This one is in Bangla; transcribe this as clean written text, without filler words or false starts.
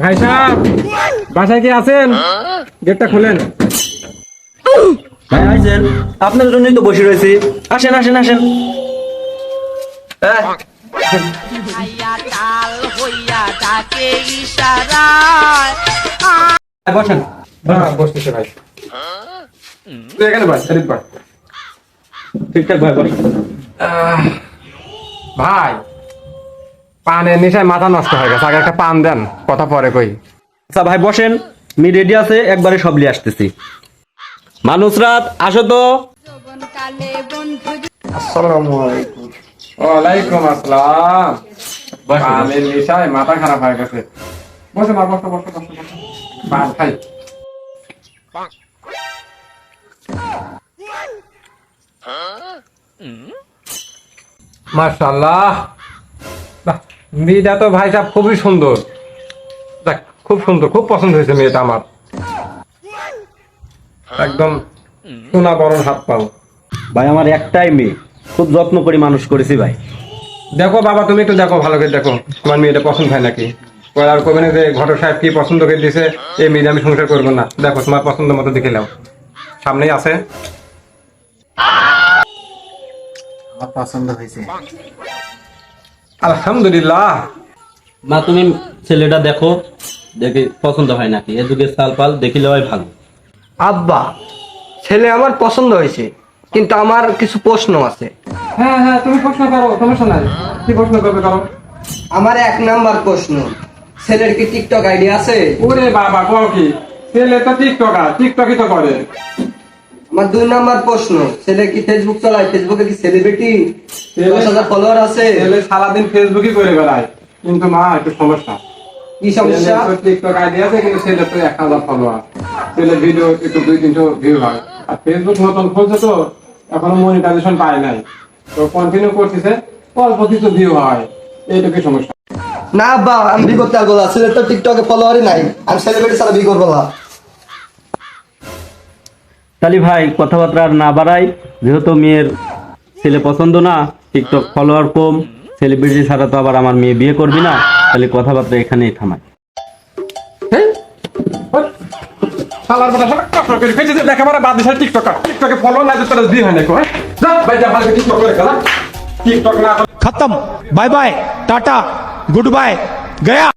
ভাই সাহেব, বাসায় কি আছেন? গেটটা খুলেন। ভাই আইছেন, আপনার জন্যই তো বসে রয়েছি। আসেন আসেন আসেন। বসেন। হ্যাঁ, বসতেছে ভাই। তুই এখানে বস, এদিক বস। ঠিকঠাক ভাই বস। ভাই, পানের নেশায় মাথা নষ্ট হয়ে গেছে। আগে একটা পান দেন, কথা পরে কই। আচ্ছা ভাই বসেন, আমি রেডি আছে, একবারে সব লিয়ে আসতেছি। মানুষরাত আসো তো। আসসালামু আলাইকুম। ওয়ালাইকুম আসসালাম। পানের নেশায় মাথা খারাপ হয়ে গেছে। বসে না, বসো বসো বসো বসো। পান খাই। মাশাআল্লাহ, বাহ, মেয়েটা তো ভাই সাহেব খুবই সুন্দর। দেখ, খুব সুন্দর, খুব পছন্দ হয়েছে মেয়েটা আমার। একদম সোনা বরণ হাত পাও। ভাই আমার একটাই মেয়ে, খুব যত্ন করে মানুষ করেছি ভাই। দেখো বাবা, তুমি একটু দেখো, ভালো করে দেখো, তোমার মেয়েটা পছন্দ হয় নাকি। ওরা আর কবে না যে ঘটক সাহেব কি পছন্দ করে দিয়েছে, এই মেয়ে আমি সংসার করবো না। দেখো তোমার পছন্দ মতো দেখে নাও, সামনেই আছে। আমার পছন্দ হয়েছে। আলহামদুলিল্লাহ। মা তুমি ছেলেটা দেখো, দেখে পছন্দ হয় নাকি। এ যুগে সাল পাল দেখিলে হয় ভালো। আব্বা, ছেলে আমার পছন্দ হয়েছে, কিন্তু আমার কিছু প্রশ্ন আছে। হ্যাঁ হ্যাঁ, তুমি প্রশ্ন করো, সমস্যা নাই। কি প্রশ্ন করবে করো। আমার 1 নাম্বার প্রশ্ন, ছেলের কি টিকটক আইডি আছে? ওরে বাবা, কও কি, ছেলে তো টিকটকার, টিকটকই তো করে। আমার 2 নাম্বার প্রশ্ন, ছেলে কি ফেসবুক চালায়? ফেসবুকে কি সেলিব্রিটি? 10,000 ফলোয়ার আছে? ছেলে সারাদিন ফেসবুকই করে বেড়ায়, কিন্তু মা একটু সমস্যা। কি সমস্যা? ছেলের তো টিকটক আইডি আছে, কিন্তু ছেলে তো 1,000 ফলোয়ার। ছেলে ভিডিও একটু 2-300 ভিউ হয়। আর ফেসবুক নতুন খুলছে তো, এখনো মনিটাইজেশন পায় নাই, তো কন্টিনিউ করতেছে, অল্প কিছু ভিউ হয়, এইটুকুই সমস্যা। না আব্বা, আমি বি করতে পারবো না। ছেলের তো টিকটকে ফলোয়ারই নাই, আমি সেলিব্রিটি ছাড়া বি করবো না। তাহলে ভাই কথাবার্তা আর না বাড়াই, যেহেতু মেয়ের ছেলে পছন্দ না, টিকটক ফলোয়ার কম, সেলিব্রিটি ছাড়া তো আবার আমার মেয়ে বিয়ে করবি না, তাহলে কথাবার্তা এখানেই থামাই। শালার বড় শালা কষ্ট করে ফেঁচে যে দেখাবার বাদ দিছে টিকটকার। টিকটকে ফলো না যে তোর বিয়ে হয় না কো। যা ভাই, যা ভালো টিকটক করে খেলা। টিকটক না खत्म। Bye bye, tata, goodbye, गया।